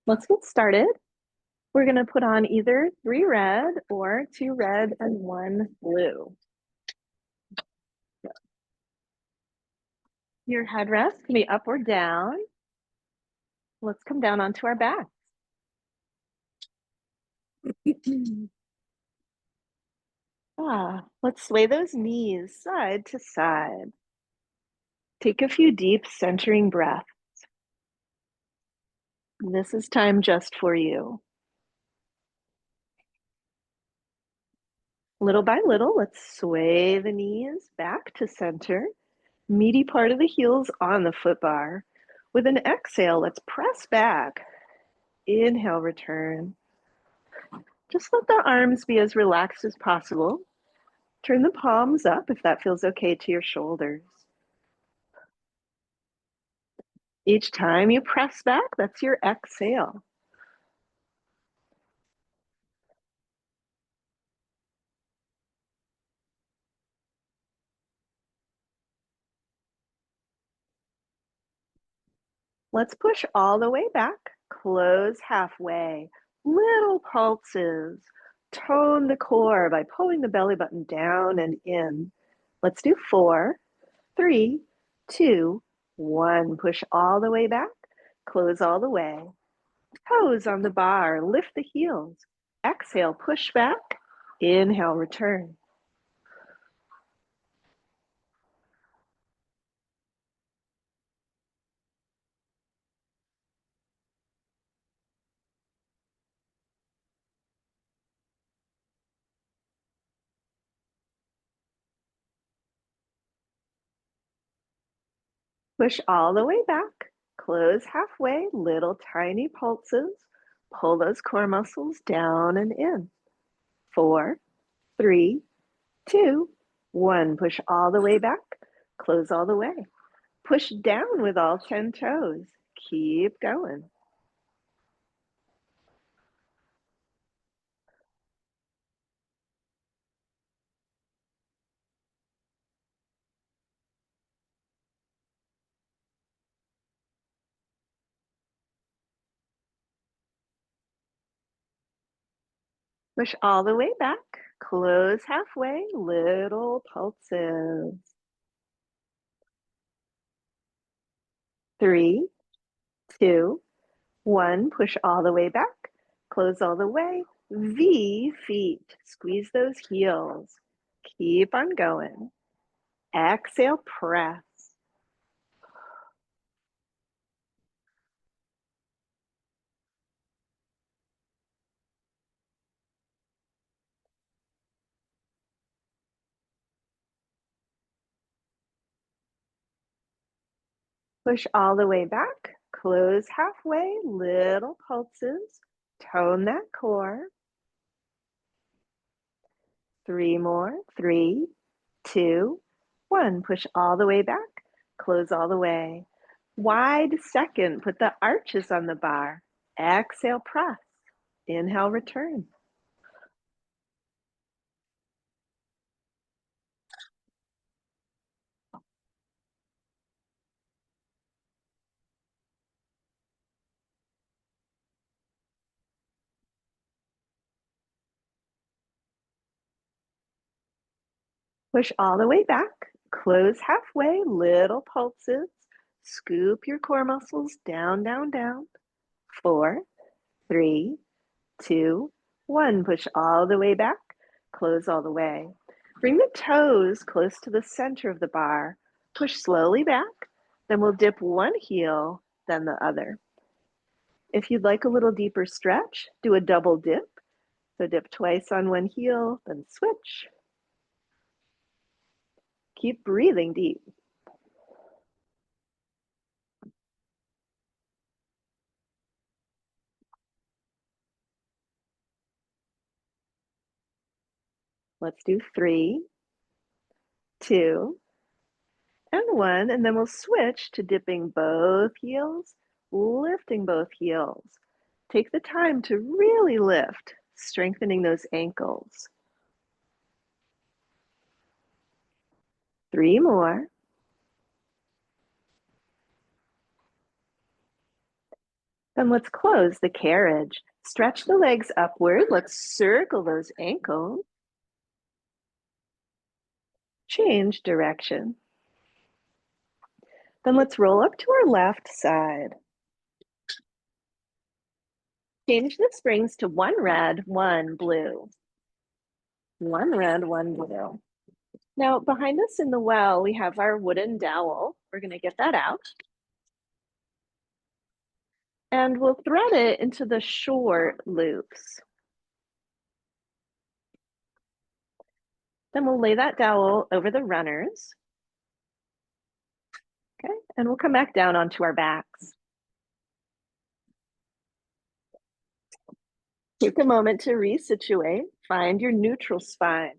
Let's get started. We're going to put on either 3 red or 2 red and 1 blue. Your headrest can be up or down. Let's come down onto our backs. Let's sway those knees side to side. Take a few deep centering breaths. This is time just for you. Little by little, let's sway the knees back to center. Meaty part of the heels on the foot bar. With an exhale, let's press back. Inhale, return. Just let the arms be as relaxed as possible. Turn the palms up if that feels okay to your shoulders. Each time you press back, that's your exhale. Let's push all the way back. Close halfway. Little pulses. Tone the core by pulling the belly button down and in. Let's do 4, 3, 2, 1. Push all the way back. Close all the way. Toes on the bar. Lift the heels. Exhale, push back. Inhale, return. Push all the way back. Close halfway. Little tiny pulses. Pull those core muscles down and in. 4, 3, 2, 1. Push all the way back. Close all the way. Push down with all 10 toes. Keep going. Push all the way back. Close halfway. Little pulses. 3, 2, 1. Push all the way back. Close all the way. V feet. Squeeze those heels. Keep on going. Exhale, press. Push all the way back. Close halfway. Little pulses. Tone that core. 3 more. 3, 2, 1. Push all the way back. Close all the way. Wide second. Put the arches on the bar. Exhale, press. Inhale, return. Push all the way back. Close halfway. Little pulses. Scoop your core muscles down, down, down. 4, 3, 2, 1. Push all the way back. Close all the way. Bring the toes close to the center of the bar. Push slowly back. Then we'll dip one heel, then the other. If you'd like a little deeper stretch, do a double dip. So dip twice on one heel, then switch. Keep breathing deep. Let's do 3, 2, and 1, and then we'll switch to dipping both heels, lifting both heels. Take the time to really lift, strengthening those ankles. 3 more. Then let's close the carriage. Stretch the legs upward. Let's circle those ankles. Change direction. Then let's roll up to our left side. Change the springs to one red, one blue. One red, one blue. Now, behind us in the well, we have our wooden dowel. We're going to get that out. And we'll thread it into the short loops. Then we'll lay that dowel over the runners. Okay, and we'll come back down onto our backs. Take a moment to resituate. Find your neutral spine.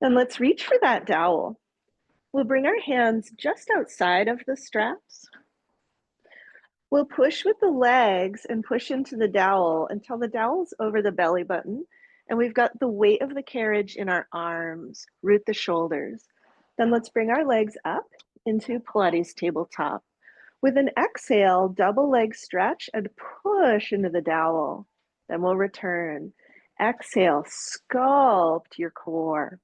Then let's reach for that dowel. We'll bring our hands just outside of the straps. We'll push with the legs and push into the dowel until the dowel's over the belly button and we've got the weight of the carriage in our arms. Root the shoulders. Then let's bring our legs up into Pilates tabletop. With an exhale, double leg stretch and push into the dowel. Then we'll return. Exhale, sculpt your core.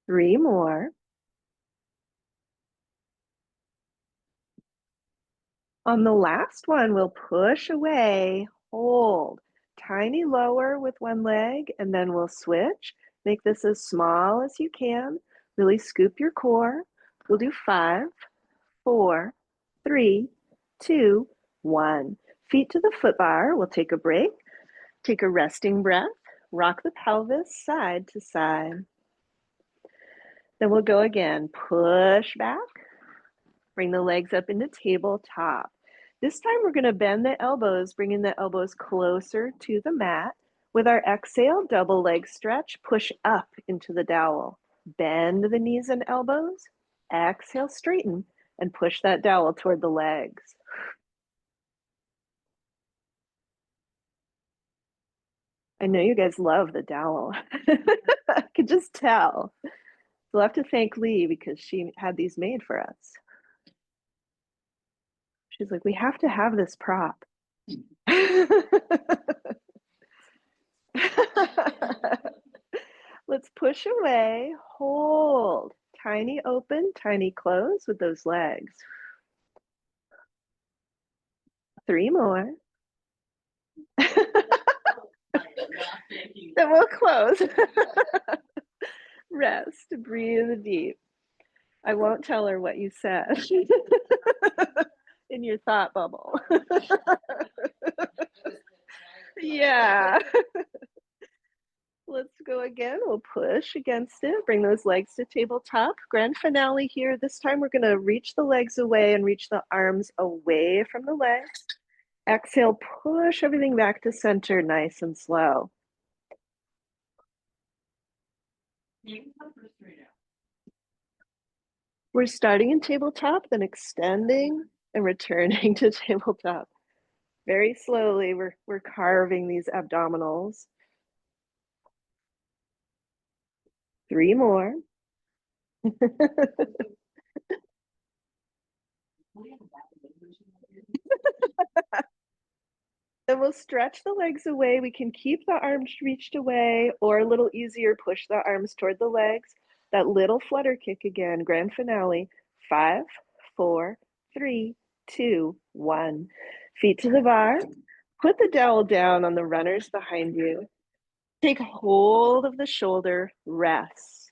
Three more. On the last one, we'll push away, hold. Tiny lower with one leg, and then we'll switch. Make this as small as you can. Really scoop your core. We'll do 5, 4, 3, 2, 1. Feet to the foot bar. We'll take a break. Take a resting breath. Rock the pelvis side to side. Then we'll go again. Push back. Bring the legs up into tabletop. This time we're going to bend the elbows, bringing the elbows closer to the mat. With our exhale, double leg stretch, push up into the dowel. Bend the knees and elbows. Exhale, straighten, and push that dowel toward the legs. I know you guys love the dowel. I could just tell. We'll have to thank Lee because she had these made for us. She's like, we have to have this prop. Let's push away, hold. Tiny open, tiny close with those legs. 3 more. Then we'll close. Rest, breathe deep. I won't tell her what you said in your thought bubble. Yeah. Let's go again. We'll push against it. Bring those legs to tabletop. Grand finale here. This time we're going to reach the legs away and reach the arms away from the legs. Exhale, push everything back to center, nice and slow. We're starting in tabletop, then extending and returning to tabletop. Very slowly, we're carving these abdominals. 3 more. Then we'll stretch the legs away. We can keep the arms reached away, or a little easier, push the arms toward the legs. That little flutter kick again, grand finale. 5, 4, 3, 2, 1. Feet to the bar. Put the dowel down on the runners behind you. Take hold of the shoulder, rest.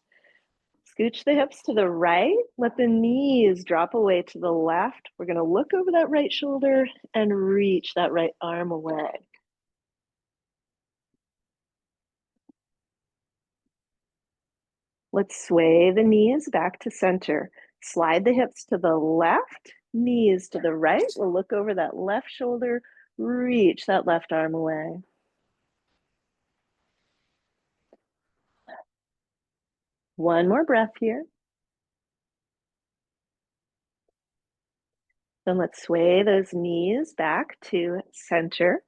Scooch the hips to the right. Let the knees drop away to the left. We're going to look over that right shoulder and reach that right arm away. Let's sway the knees back to center. Slide the hips to the left, knees to the right. We'll look over that left shoulder, reach that left arm away. One more breath here. Then let's sway those knees back to center.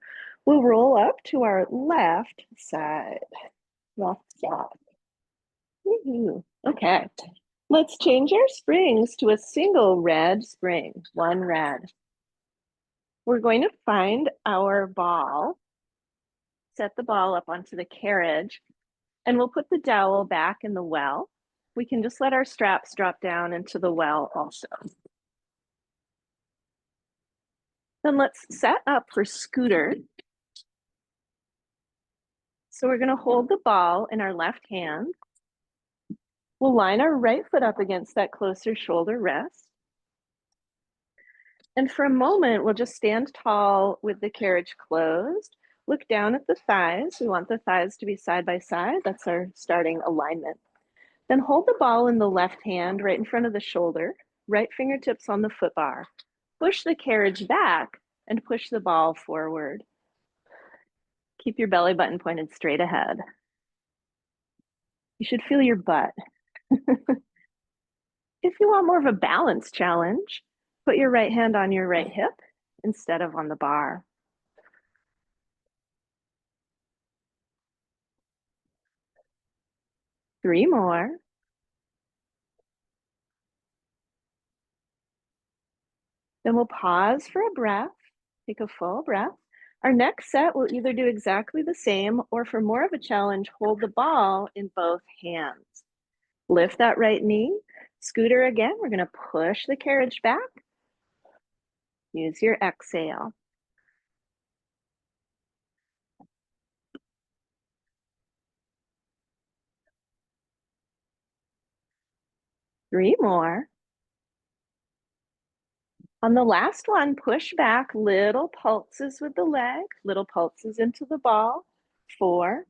We'll roll up to our left side. Left side. Okay, let's change our springs to a single red spring, one red. We're going to find our ball, set the ball up onto the carriage, and we'll put the dowel back in the well. We can just let our straps drop down into the well also. Then let's set up for scooter. So we're going to hold the ball in our left hand. We'll line our right foot up against that closer shoulder rest. And for a moment, we'll just stand tall with the carriage closed. Look down at the thighs. We want the thighs to be side by side. That's our starting alignment. Then hold the ball in the left hand right in front of the shoulder, right fingertips on the foot bar. Push the carriage back and push the ball forward. Keep your belly button pointed straight ahead. You should feel your butt. If you want more of a balance challenge, put your right hand on your right hip instead of on the bar. Three more. Then we'll pause for a breath, take a full breath. Our next set will either do exactly the same or for more of a challenge, hold the ball in both hands. Lift that right knee, scooter again. We're gonna push the carriage back. Use your exhale. Three more. On the last one, push back, little pulses with the leg, little pulses into the ball. 4,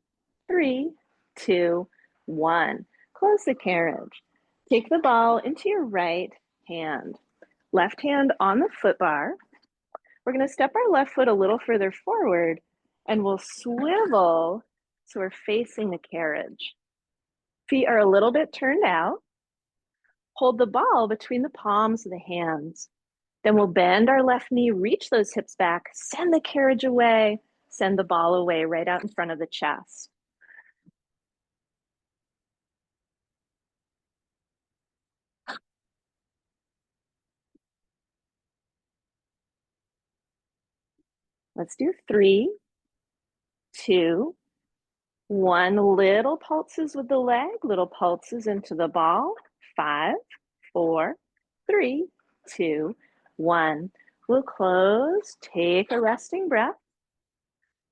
3, 2, 1. Close the carriage. Take the ball into your right hand. Left hand on the foot bar. We're going to step our left foot a little further forward and we'll swivel so we're facing the carriage. Feet are a little bit turned out. Hold the ball between the palms of the hands. Then we'll bend our left knee, reach those hips back, send the carriage away, send the ball away right out in front of the chest. Let's do 3, 2, 1. Little pulses with the leg, little pulses into the ball. 5, 4, 3, 2, 1. We'll close, take a resting breath.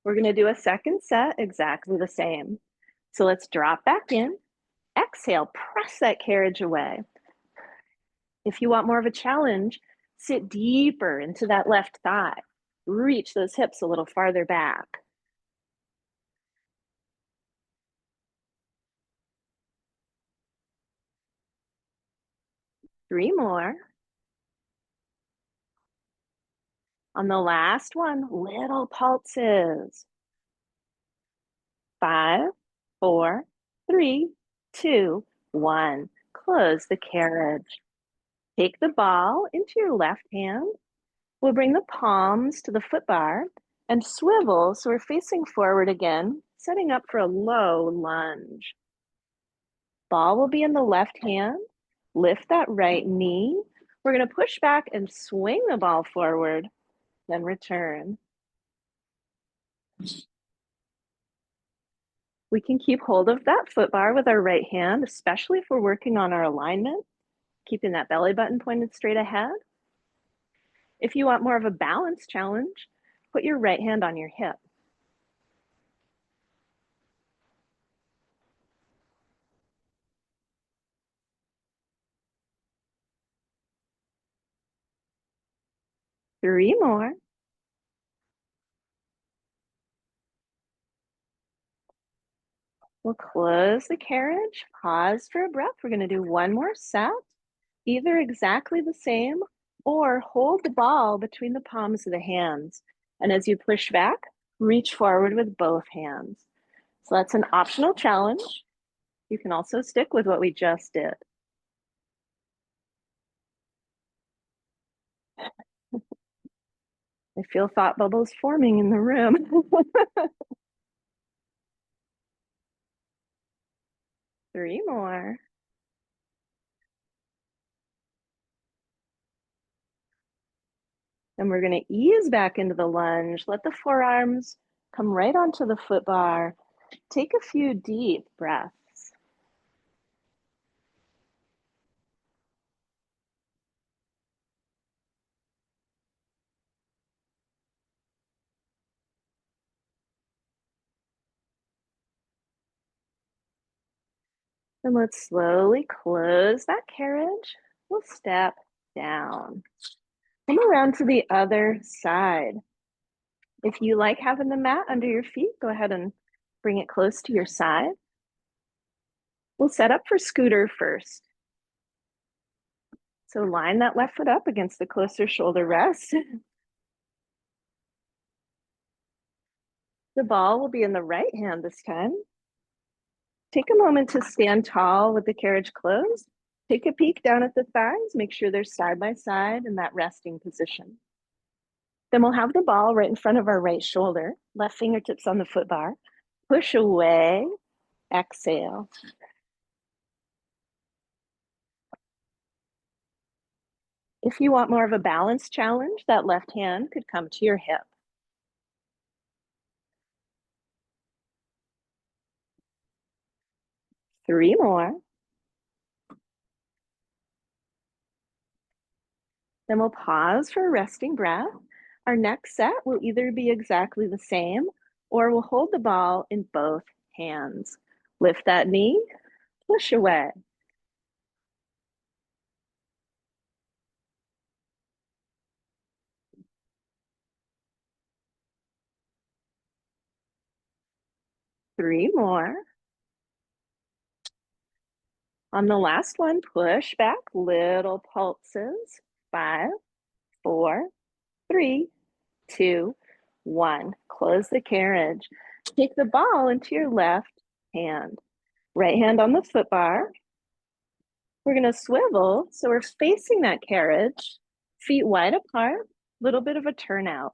We're going to do a second set exactly the same. So let's drop back in, exhale, press that carriage away. If you want more of a challenge, sit deeper into that left thigh. Reach those hips a little farther back. Three more. On the last one, little pulses. 5, 4, 3, 2, 1. Close the carriage. Take the ball into your left hand. We'll bring the palms to the foot bar and swivel so we're facing forward again, setting up for a low lunge. Ball will be in the left hand. Lift that right knee. We're going to push back and swing the ball forward, then return. We can keep hold of that foot bar with our right hand, especially if we're working on our alignment, keeping that belly button pointed straight ahead. If you want more of a balance challenge, put your right hand on your hip. Three more. We'll close the carriage, pause for a breath. We're going to do one more set, either exactly the same or hold the ball between the palms of the hands. And as you push back, reach forward with both hands. So that's an optional challenge. You can also stick with what we just did. I feel thought bubbles forming in the room. 3 more. And we're going to ease back into the lunge. Let the forearms come right onto the foot bar. Take a few deep breaths. And let's slowly close that carriage. We'll step down. Come around to the other side. If you like having the mat under your feet, go ahead and bring it close to your side. We'll set up for scooter first. So line that left foot up against the closer shoulder rest. The ball will be in the right hand this time. Take a moment to stand tall with the carriage closed. Take a peek down at the thighs. Make sure they're side by side in that resting position. Then we'll have the ball right in front of our right shoulder, left fingertips on the foot bar. Push away, exhale. If you want more of a balance challenge, that left hand could come to your hip. 3 more. Then we'll pause for a resting breath. Our next set will either be exactly the same or we'll hold the ball in both hands. Lift that knee, push away. Three more. On the last one, push back, little pulses. 5, 4, 3, 2, 1. Close the carriage. Take the ball into your left hand. Right hand on the foot bar. We're going to swivel, so we're facing that carriage, feet wide apart, little bit of a turnout.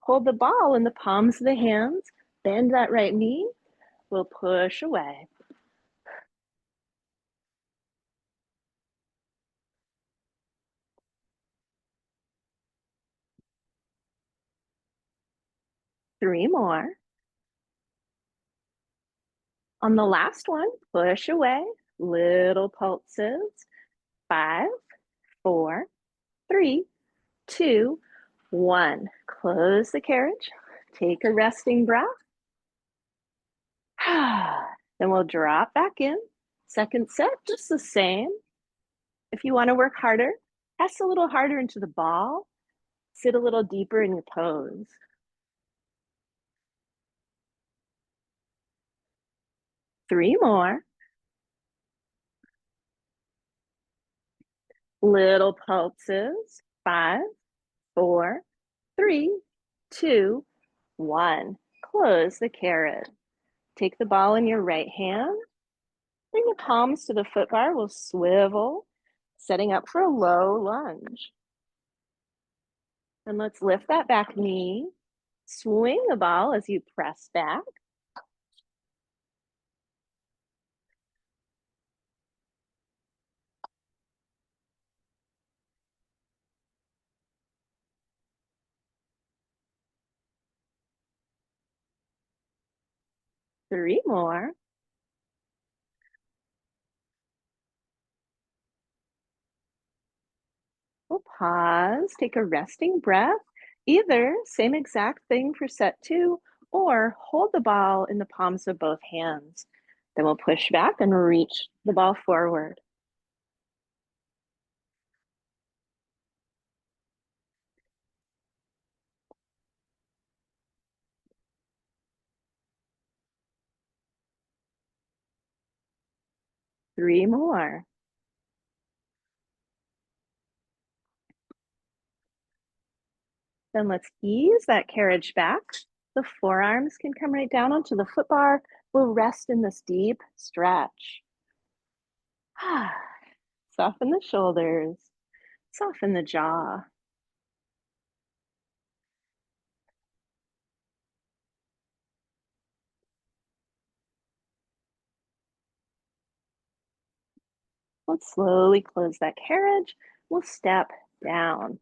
Hold the ball in the palms of the hands, bend that right knee, we'll push away. Three more. On the last one, push away, little pulses. 5, 4, 3, 2, 1. Close the carriage, take a resting breath. Then we'll drop back in. Second set, just the same. If you want to work harder, press a little harder into the ball. Sit a little deeper in your pose. 3 more. Little pulses. 5, 4, 3, 2, 1. Close the carrot. Take the ball in your right hand. Bring the palms to the foot bar. We'll swivel, setting up for a low lunge. And let's lift that back knee. Swing the ball as you press back. Three more. We'll pause, take a resting breath. Either same exact thing for set 2, or hold the ball in the palms of both hands. Then we'll push back and reach the ball forward. Three more. Then let's ease that carriage back. The forearms can come right down onto the foot bar. We'll rest in this deep stretch. Soften the shoulders, soften the jaw. Let's slowly close that carriage. We'll step down.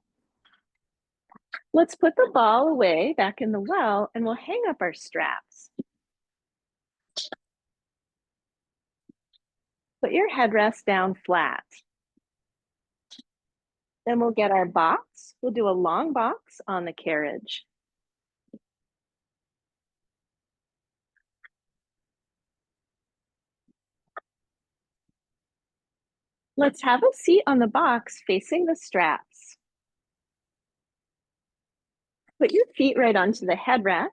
Let's put the ball away back in the well and we'll hang up our straps. Put your headrest down flat. Then we'll get our box. We'll do a long box on the carriage. Let's have a seat on the box facing the straps. Put your feet right onto the headrest.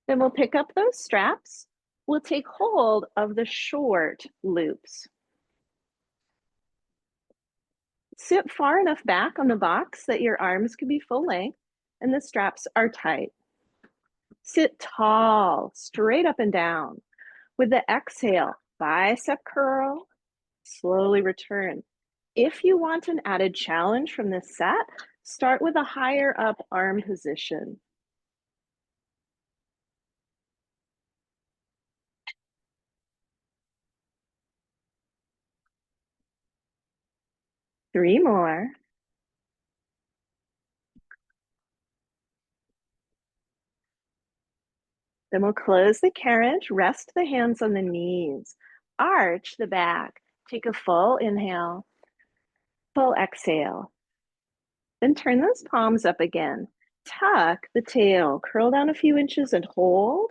Then we'll pick up those straps. We'll take hold of the short loops. Sit far enough back on the box that your arms can be full length and the straps are tight. Sit tall, straight up and down. With the exhale, bicep curl, slowly return. If you want an added challenge from this set, start with a higher up arm position. Three more. Then we'll close the carriage, rest the hands on the knees, arch the back, take a full inhale, full exhale. Then turn those palms up again. Tuck the tail, curl down a few inches and hold.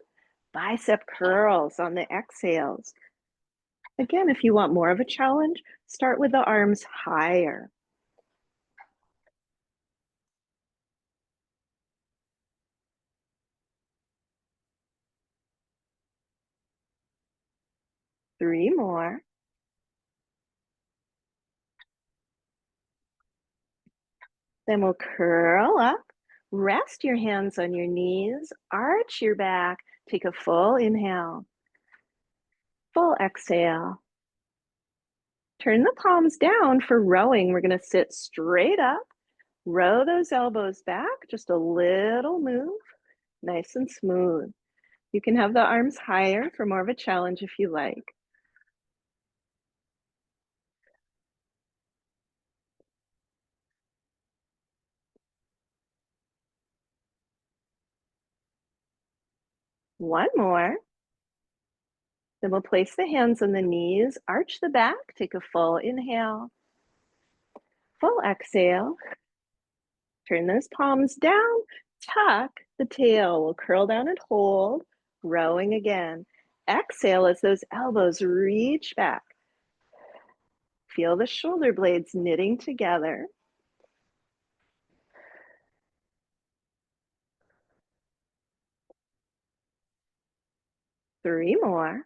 Bicep curls on the exhales. Again, if you want more of a challenge, start with the arms higher. Three more. Then we'll curl up, rest your hands on your knees, arch your back, take a full inhale, full exhale. Turn the palms down for rowing. We're going to sit straight up, row those elbows back, just a little move, nice and smooth. You can have the arms higher for more of a challenge if you like. One more. Then we'll place the hands on the knees, arch the back, take a full inhale, full exhale. Turn those palms down, tuck the tail. We'll curl down and hold, rowing again. Exhale as those elbows reach back. Feel the shoulder blades knitting together. Three more.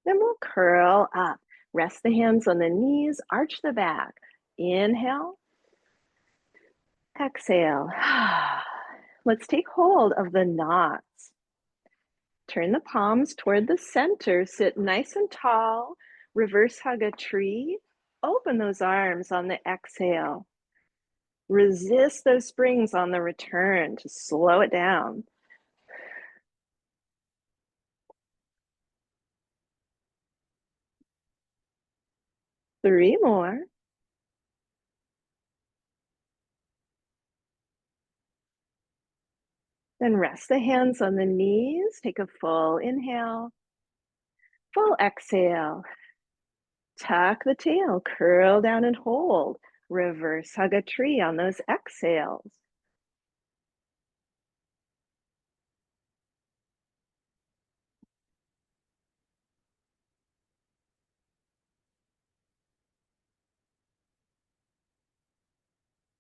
Then we'll curl up. Rest the hands on the knees, arch the back. Inhale, exhale. Let's take hold of the knots. Turn the palms toward the center, sit nice and tall, reverse hug a tree, open those arms on the exhale. Resist those springs on the return to slow it down. Three more. Then rest the hands on the knees, take a full inhale, full exhale. Tuck the tail, curl down and hold. Reverse hug a tree on those exhales.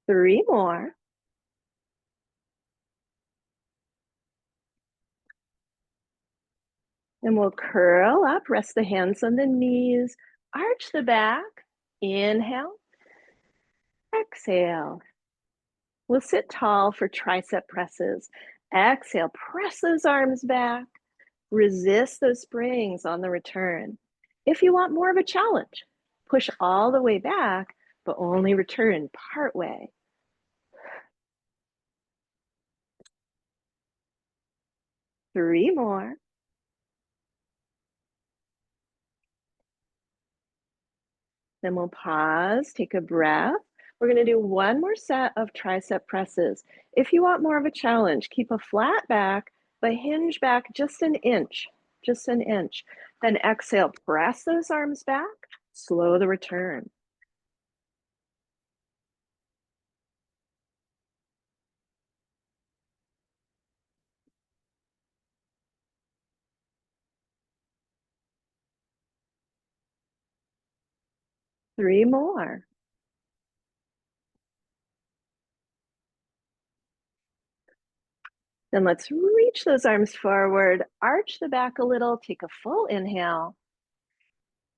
Three more. Then we'll curl up, rest the hands on the knees, arch the back, inhale, exhale. We'll sit tall for tricep presses. Exhale, press those arms back, resist those springs on the return. If you want more of a challenge, push all the way back, but only return part way. 3 more. Then we'll pause, take a breath. We're going to do one more set of tricep presses. If you want more of a challenge, keep a flat back, but hinge back just an inch, just an inch. Then exhale, press those arms back, slow the return. Three more. Then let's reach those arms forward, arch the back a little, take a full inhale,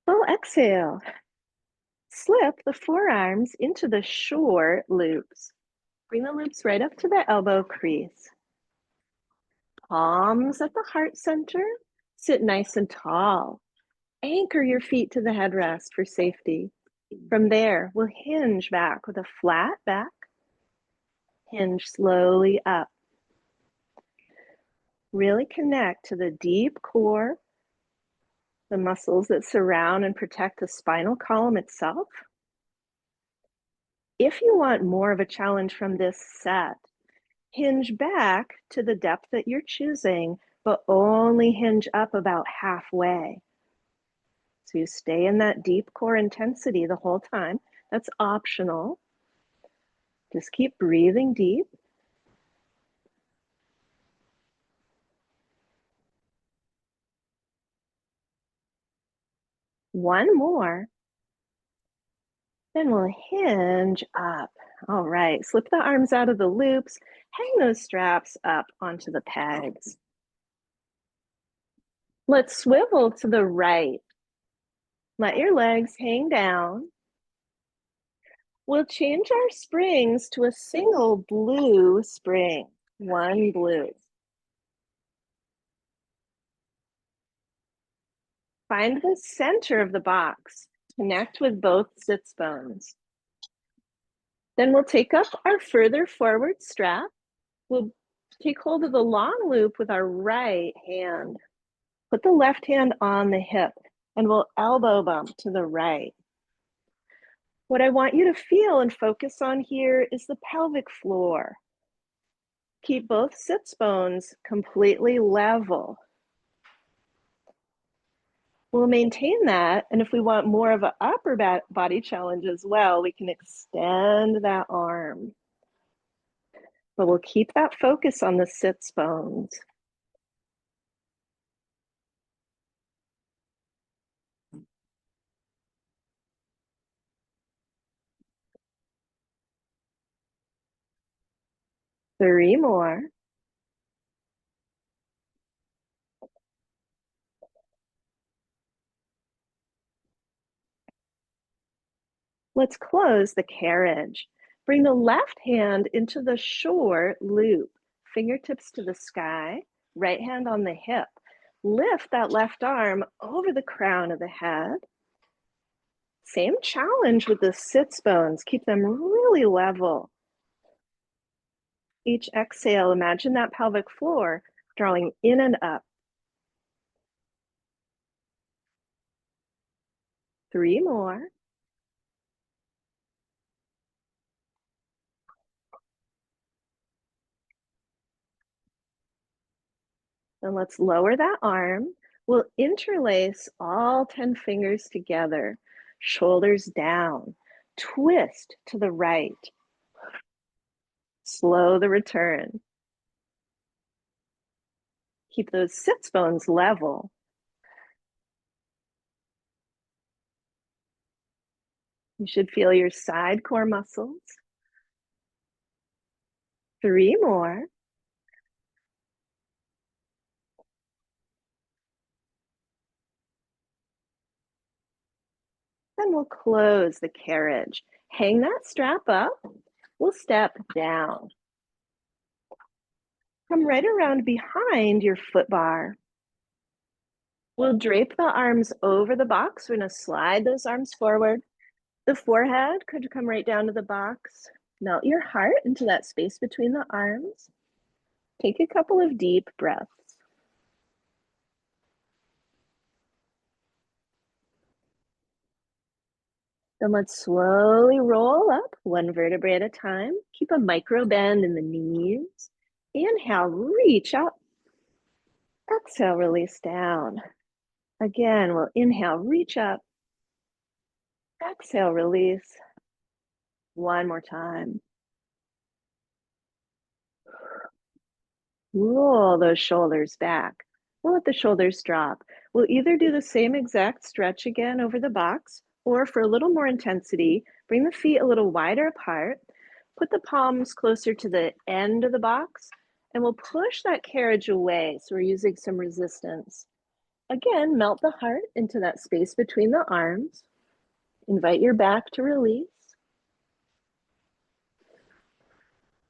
full exhale. Slip the forearms into the short loops. Bring the loops right up to the elbow crease. Palms at the heart center. Sit nice and tall. Anchor your feet to the headrest for safety. From there, we'll hinge back with a flat back. Hinge slowly up. Really connect to the deep core, the muscles that surround and protect the spinal column itself. If you want more of a challenge from this set, hinge back to the depth that you're choosing, but only hinge up about halfway. So you stay in that deep core intensity the whole time. That's optional. Just keep breathing deep. One more. Then we'll hinge up. All right, slip the arms out of the loops, hang those straps up onto the pegs. Let's swivel to the right. Let your legs hang down. We'll change our springs to a single blue spring, one blue. Find the center of the box. Connect with both sits bones. Then we'll take up our further forward strap. We'll take hold of the long loop with our right hand. Put the left hand on the hip and we'll elbow bump to the right. What I want you to feel and focus on here is the pelvic floor. Keep both sits bones completely level. We'll maintain that, and if we want more of an upper body challenge as well, we can extend that arm. But we'll keep that focus on the sits bones. Three more. Let's close the carriage. Bring the left hand into the short loop, fingertips to the sky, right hand on the hip. Lift that left arm over the crown of the head. Same challenge with the sits bones. Keep them really level. Each exhale, imagine that pelvic floor drawing in and up. Three more. Then let's lower that arm. We'll interlace all 10 fingers together, shoulders down. Twist to the right. Slow the return. Keep those sits bones level. You should feel your side core muscles. Three more. Then we'll close the carriage. Hang that strap up. We'll step down. Come right around behind your foot bar. We'll drape the arms over the box. We're going to slide those arms forward. The forehead could come right down to the box. Melt your heart into that space between the arms. Take a couple of deep breaths. Then let's slowly roll up one vertebrae at a time. Keep a micro bend in the knees. Inhale, reach up. Exhale, release down. Again, we'll inhale, reach up. Exhale, release. One more time. Roll those shoulders back. We'll let the shoulders drop. We'll either do the same exact stretch again over the box, or for a little more intensity, bring the feet a little wider apart, put the palms closer to the end of the box, and we'll push that carriage away. So we're using some resistance. Again, melt the heart into that space between the arms. Invite your back to release.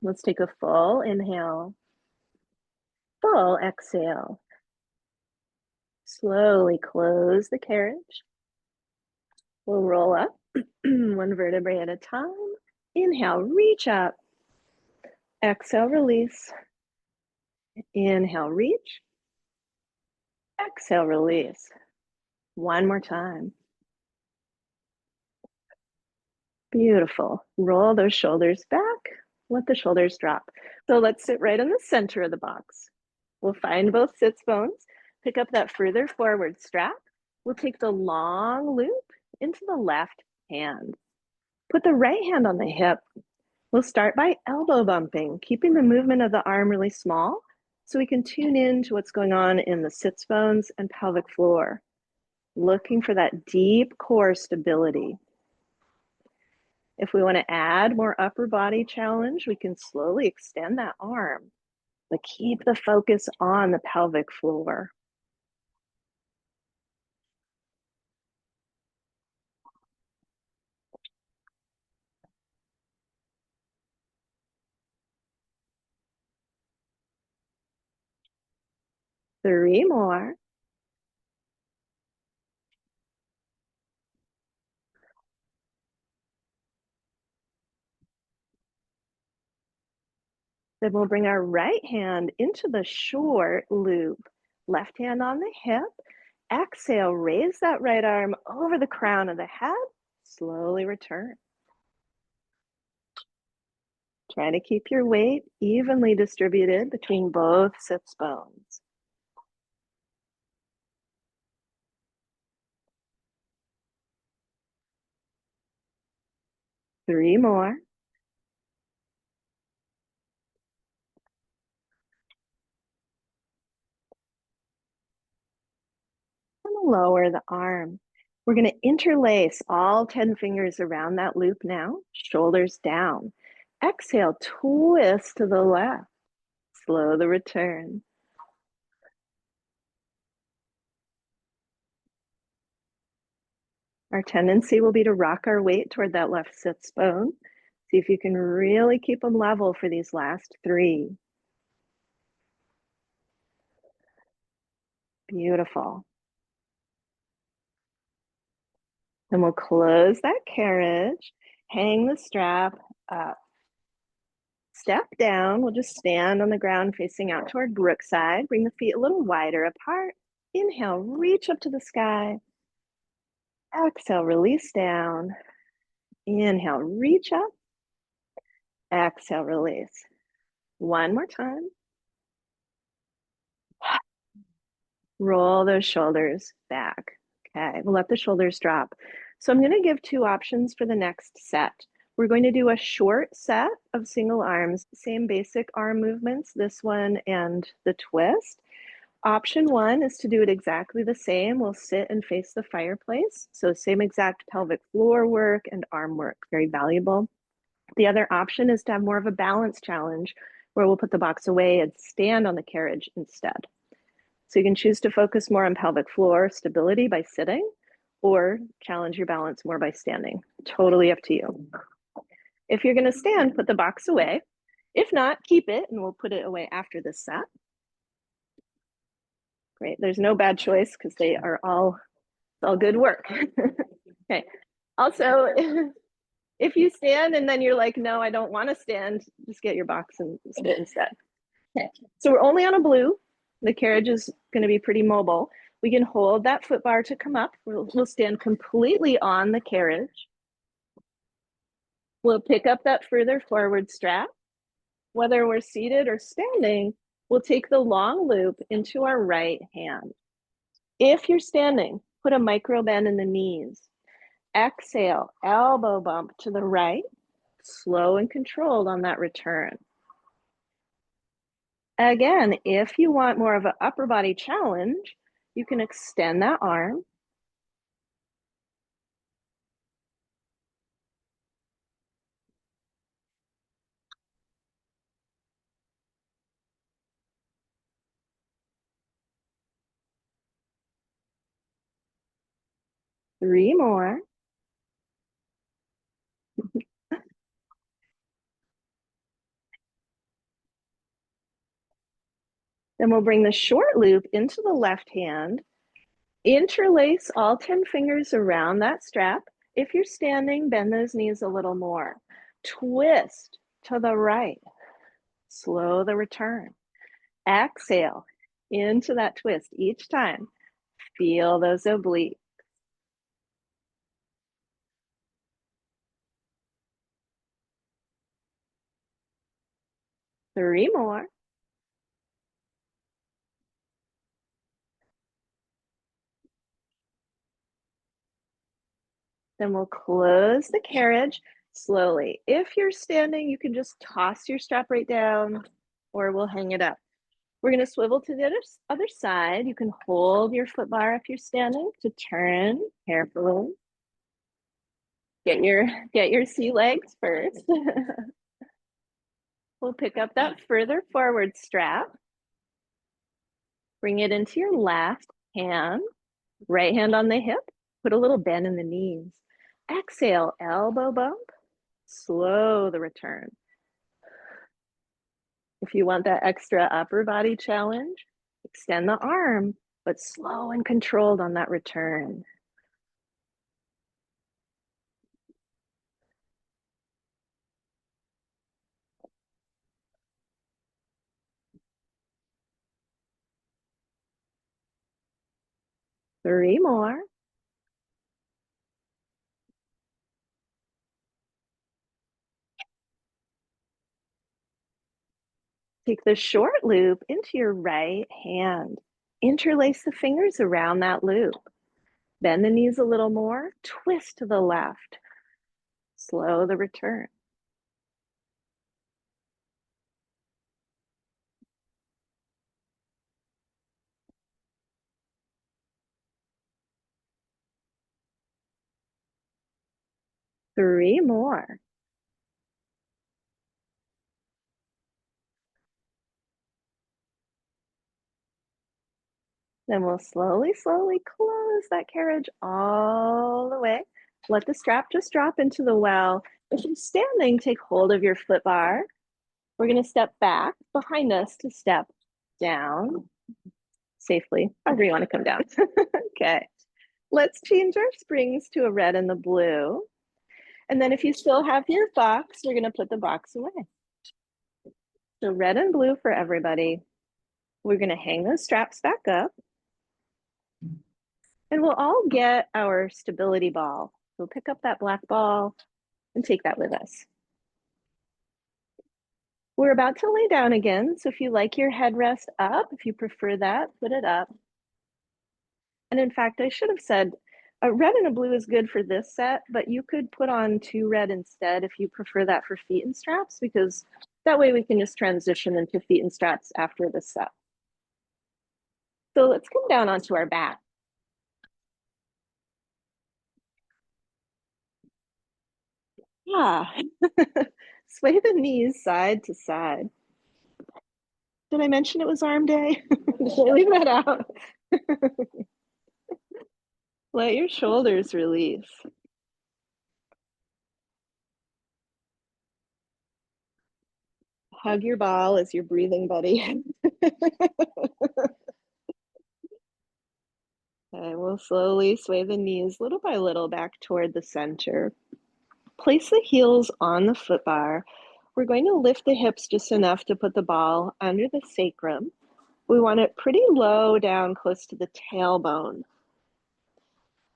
Let's take a full inhale, full exhale. Slowly close the carriage. We'll roll up one vertebrae at a time. Inhale, reach up. Exhale, release. Inhale, reach. Exhale, release. One more time. Beautiful. Roll those shoulders back. Let the shoulders drop. So let's sit right in the center of the box. We'll find both sits bones. Pick up that further forward strap. We'll take the long loop into the left hand. Put the right hand on the hip. We'll start by elbow bumping, keeping the movement of the arm really small so we can tune in to what's going on in the sits bones and pelvic floor, looking for that deep core stability. If we want to add more upper body challenge, we can slowly extend that arm, but keep the focus on the pelvic floor. Three more. Then we'll bring our right hand into the short loop. Left hand on the hip. Exhale, raise that right arm over the crown of the head. Slowly return. Try to keep your weight evenly distributed between both sits bones. Three more. And lower the arm. We're going to interlace all 10 fingers around that loop now, shoulders down. Exhale, twist to the left. Slow the return. Our tendency will be to rock our weight toward that left sits bone. See if you can really keep them level for these last three. Beautiful. And we'll close that carriage, hang the strap up. Step down, we'll just stand on the ground facing out toward Brookside. Bring the feet a little wider apart. Inhale, reach up to the sky. Exhale, release down. Inhale, reach up. Exhale, release. One more time. Roll those shoulders back. Okay, we'll let the shoulders drop. So I'm going to give two options for the next set. We're going to do a short set of single arms, same basic arm movements, this one and the twist. Option one is to do it exactly the same. We'll sit and face the fireplace. So same exact pelvic floor work and arm work, very valuable. The other option is to have more of a balance challenge where we'll put the box away and stand on the carriage instead. So you can choose to focus more on pelvic floor stability by sitting or challenge your balance more by standing. Totally up to you. If you're going to stand, put the box away. If not, keep it and we'll put it away after this set. Great. There's no bad choice because they are all good work. Okay. Also, if you stand and then you're like, no, I don't want to stand, just get your box and sit instead. Okay. So we're only on a blue. The carriage is going to be pretty mobile. We can hold that foot bar to come up. We'll stand completely on the carriage. We'll pick up that further forward strap. Whether we're seated or standing, we'll take the long loop into our right hand. If you're standing, put a micro bend in the knees. Exhale, elbow bump to the right, slow and controlled on that return. Again, if you want more of an upper body challenge, you can extend that arm. Three more. Then we'll bring the short loop into the left hand. Interlace all 10 fingers around that strap. If you're standing, bend those knees a little more. Twist to the right. Slow the return. Exhale into that twist each time. Feel those obliques. Three more. Then we'll close the carriage slowly. If you're standing, you can just toss your strap right down or we'll hang it up. We're going to swivel to the other side. You can hold your foot bar if you're standing to turn carefully. Get your sea legs first. We'll pick up that further forward strap. Bring it into your left hand, right hand on the hip. Put a little bend in the knees. Exhale, elbow bump. Slow the return. If you want that extra upper body challenge, extend the arm, but slow and controlled on that return. Three more. Take the short loop into your right hand. Interlace the fingers around that loop. Bend the knees a little more. Twist to the left. Slow the return. Three more. Then we'll slowly close that carriage all the way. Let the strap just drop into the well. If you're standing, take hold of your foot bar. We're going to step back behind us to step down safely, however you want to come down. Okay, let's change our springs to a red and the blue. And then if you still have your box, we're going to put the box away. So red and blue for everybody. We're going to hang those straps back up. And we'll all get our stability ball. We'll pick up that black ball and take that with us. We're about to lay down again. So if you like your headrest up, if you prefer that, put it up. And in fact, I should have said a red and a blue is good for this set, but you could put on 2 red instead if you prefer that for feet and straps, because that way we can just transition into feet and straps after this set. So let's come down onto our back. Ah, sway the knees side to side. Did I mention it was arm day? Did I leave that out? Let your shoulders release. Hug your ball as your breathing buddy. Okay, we'll slowly sway the knees little by little back toward the center. Place the heels on the foot bar. We're going to lift the hips just enough to put the ball under the sacrum. We want it pretty low down close to the tailbone.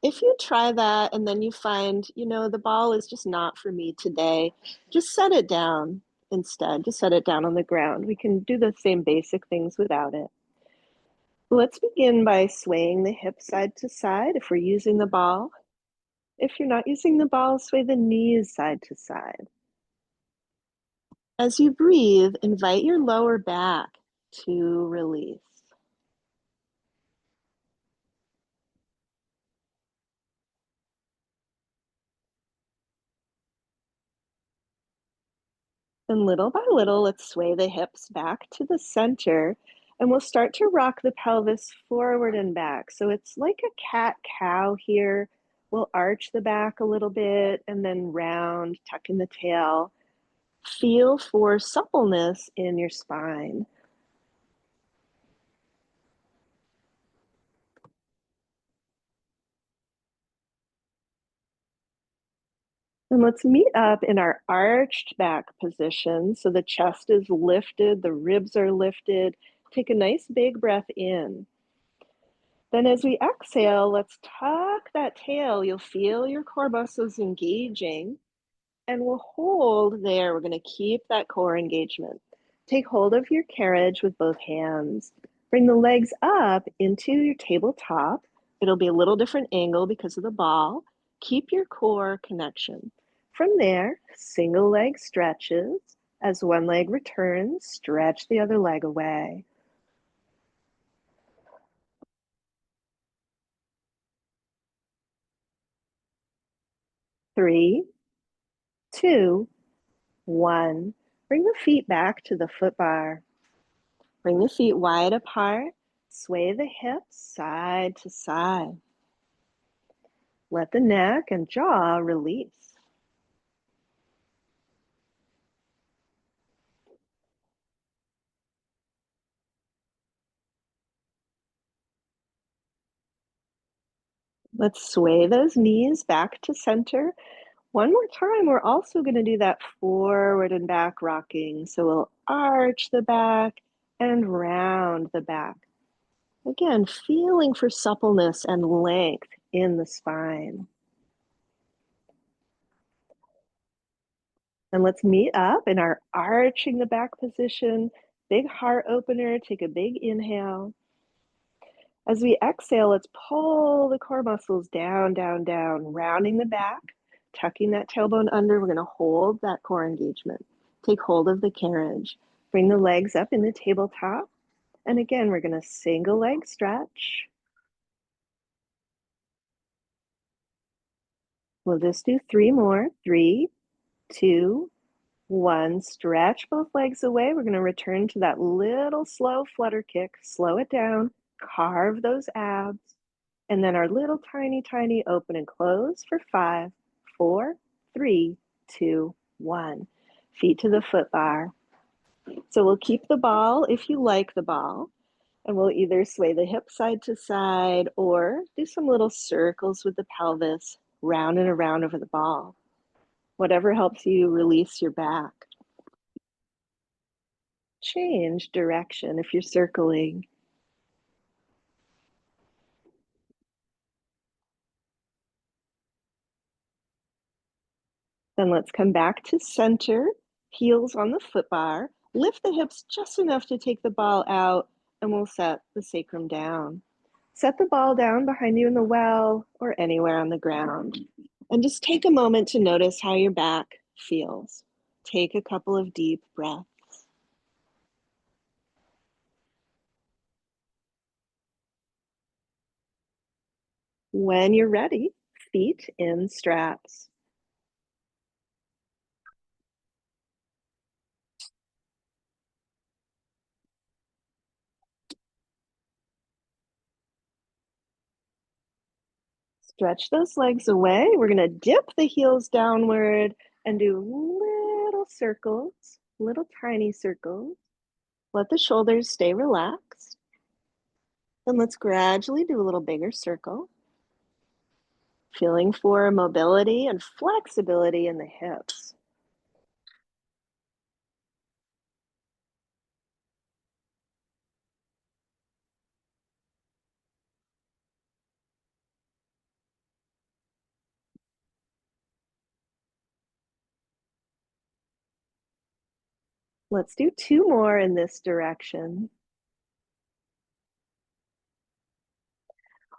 If you try that and then you find, the ball is just not for me today, just set it down instead. Just set it down on the ground. We can do the same basic things without it. Let's begin by swaying the hips side to side if we're using the ball. If you're not using the ball, sway the knees side to side. As you breathe, invite your lower back to release. And little by little, let's sway the hips back to the center, and we'll start to rock the pelvis forward and back. So it's like a cat-cow here. We'll arch the back a little bit and then round, tuck in the tail. Feel for suppleness in your spine. And let's meet up in our arched back position. So the chest is lifted, the ribs are lifted. Take a nice big breath in. Then as we exhale, let's tuck that tail. You'll feel your core muscles engaging, and we'll hold there. We're going to keep that core engagement. Take hold of your carriage with both hands. Bring the legs up into your tabletop. It'll be a little different angle because of the ball. Keep your core connection. From there, single leg stretches. As one leg returns, stretch the other leg away. 3, 2, 1. Bring the feet back to the foot bar. Bring the feet wide apart. Sway the hips side to side. Let the neck and jaw release. Let's sway those knees back to center. One more time, we're also going to do that forward and back rocking. So we'll arch the back and round the back. Again, feeling for suppleness and length in the spine. And let's meet up in our arching the back position. Big heart opener, take a big inhale. As we exhale, let's pull the core muscles down, down, down, rounding the back, tucking that tailbone under. We're going to hold that core engagement. Take hold of the carriage. Bring the legs up in the tabletop. And again, we're going to single leg stretch. We'll just do 3 more. 3, 2, 1. Stretch both legs away. We're going to return to that little slow flutter kick. Slow it down. Carve those abs. And then our little tiny, tiny open and close for 5, 4, 3, 2, 1. Feet to the foot bar. So we'll keep the ball if you like the ball. And we'll either sway the hip side to side or do some little circles with the pelvis, round and around over the ball. Whatever helps you release your back. Change direction if you're circling. Then let's come back to center, heels on the foot bar. Lift the hips just enough to take the ball out, and we'll set the sacrum down. Set the ball down behind you in the well or anywhere on the ground. And just take a moment to notice how your back feels. Take a couple of deep breaths. When you're ready, feet in straps. Stretch those legs away. We're going to dip the heels downward and do little circles, little tiny circles. Let the shoulders stay relaxed. Then let's gradually do a little bigger circle. Feeling for mobility and flexibility in the hips. Let's do 2 more in this direction.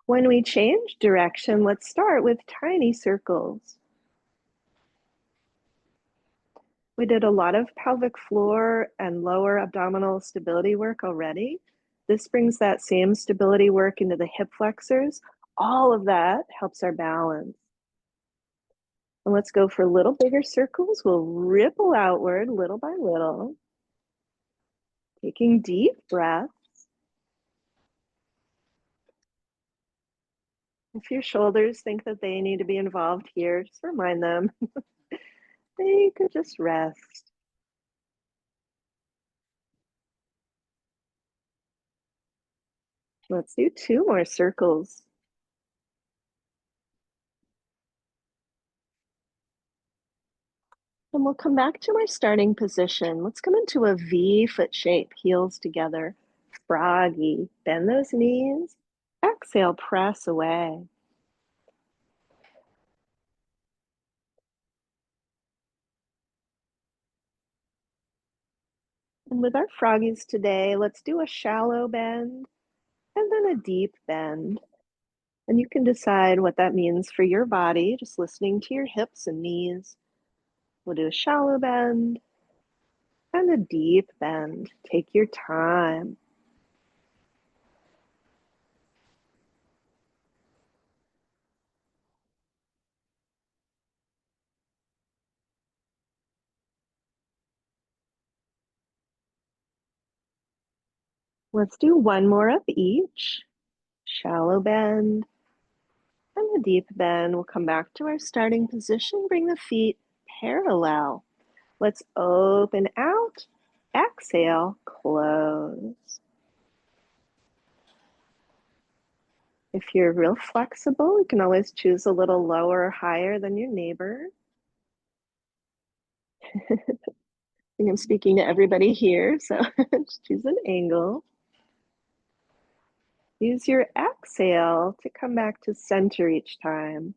When we change direction, let's start with tiny circles. We did a lot of pelvic floor and lower abdominal stability work already. This brings that same stability work into the hip flexors. All of that helps our balance. And let's go for a little bigger circles. We'll ripple outward little by little, taking deep breaths. If your shoulders think that they need to be involved here, just remind them they could just rest. Let's do 2 more circles. And we'll come back to our starting position. Let's come into a V foot shape, heels together. Froggy. Bend those knees. Exhale, press away. And with our froggies today, let's do a shallow bend and then a deep bend. And you can decide what that means for your body, just listening to your hips and knees. We'll do a shallow bend and a deep bend. Take your time. Let's do 1 more of each. Shallow bend and a deep bend. We'll come back to our starting position. Bring the feet parallel. Let's open out. Exhale, close. If you're real flexible, you can always choose a little lower or higher than your neighbor. I think I'm speaking to everybody here, so just choose an angle. Use your exhale to come back to center each time.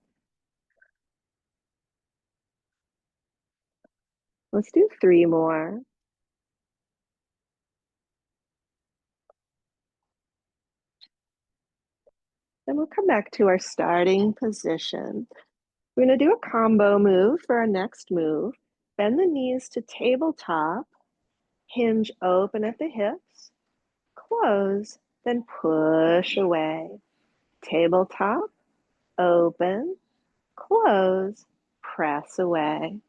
Let's do 3 more. Then we'll come back to our starting position. We're going to do a combo move for our next move. Bend the knees to tabletop, hinge open at the hips, close, then push away. Tabletop, open, close, press away.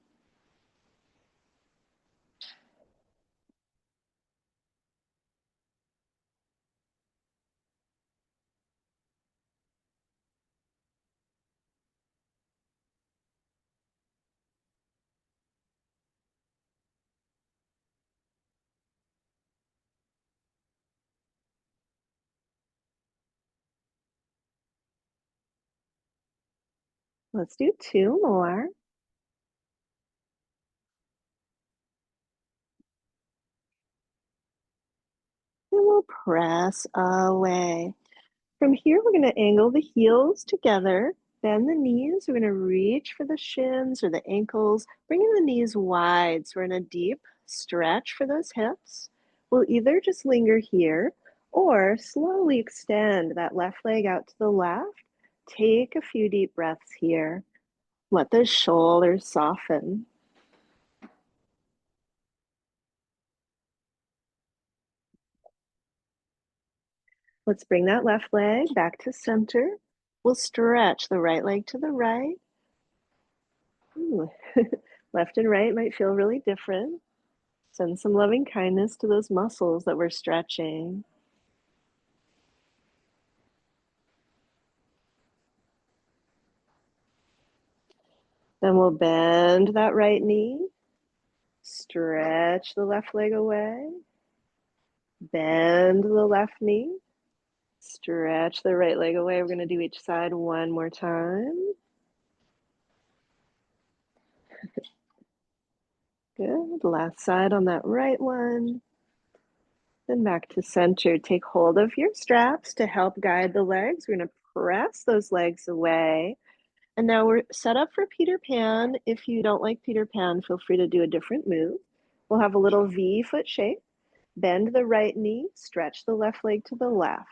Let's do 2 more. And we'll press away. From here, we're going to angle the heels together, bend the knees. We're going to reach for the shins or the ankles, bringing the knees wide. So we're in a deep stretch for those hips. We'll either just linger here or slowly extend that left leg out to the left. Take a few deep breaths here. Let those shoulders soften. Let's bring that left leg back to center. We'll stretch the right leg to the right. Ooh. Left and right might feel really different. Send some loving kindness to those muscles that we're stretching. Then we'll bend that right knee. Stretch the left leg away. Bend the left knee. Stretch the right leg away. We're going to do each side 1 more time. Good. Last side on that right one. Then back to center. Take hold of your straps to help guide the legs. We're going to press those legs away. And now we're set up for Peter Pan. If you don't like Peter Pan, feel free to do a different move. We'll have a little V foot shape. Bend the right knee, stretch the left leg to the left.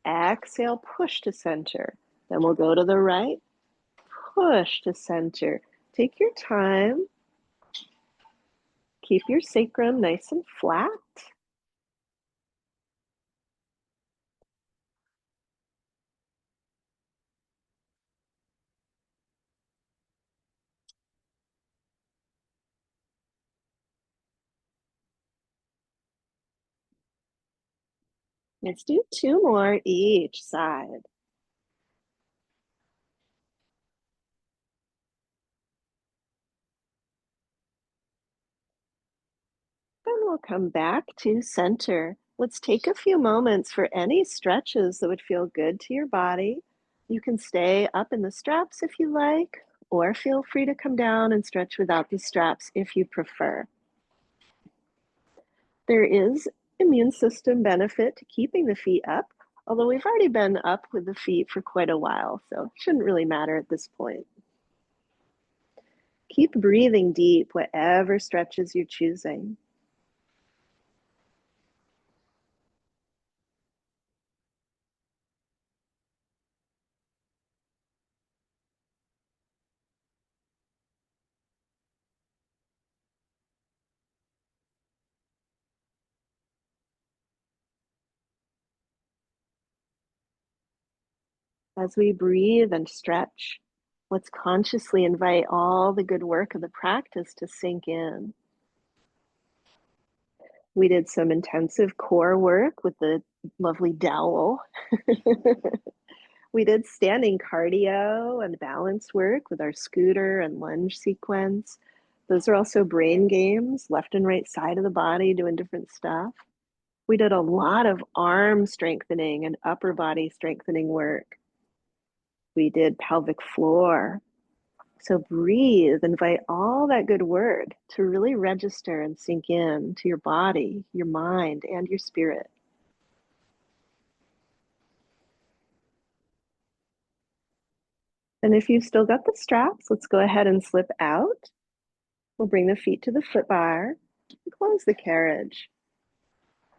Exhale, push to center. Then we'll go to the right, push to center. Take your time. Keep your sacrum nice and flat. Let's do 2 more each side. Then we'll come back to center. Let's take a few moments for any stretches that would feel good to your body. You can stay up in the straps if you like, or feel free to come down and stretch without the straps if you prefer. There is immune system benefit to keeping the feet up, although we've already been up with the feet for quite a while, so it shouldn't really matter at this point. Keep breathing deep, whatever stretches you're choosing. As we breathe and stretch, let's consciously invite all the good work of the practice to sink in. We did some intensive core work with the lovely Dowel. We did standing cardio and balance work with our scooter and lunge sequence. Those are also brain games, left and right side of the body doing different stuff. We did a lot of arm strengthening and upper body strengthening work. We did pelvic floor. So breathe, invite all that good work to really register and sink in to your body, your mind, and your spirit. And if you've still got the straps, let's go ahead and slip out. We'll bring the feet to the foot bar and close the carriage.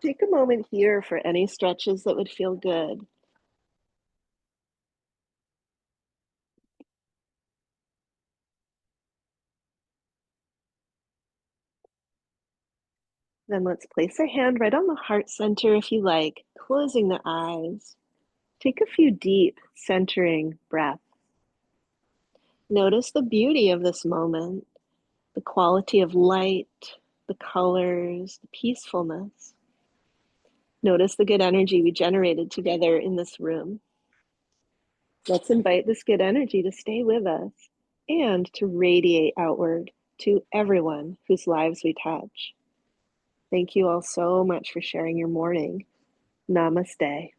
Take a moment here for any stretches that would feel good. Then let's place a hand right on the heart center if you like, closing the eyes. Take a few deep, centering breaths. Notice the beauty of this moment, the quality of light, the colors, the peacefulness. Notice the good energy we generated together in this room. Let's invite this good energy to stay with us and to radiate outward to everyone whose lives we touch. Thank you all so much for sharing your morning. Namaste.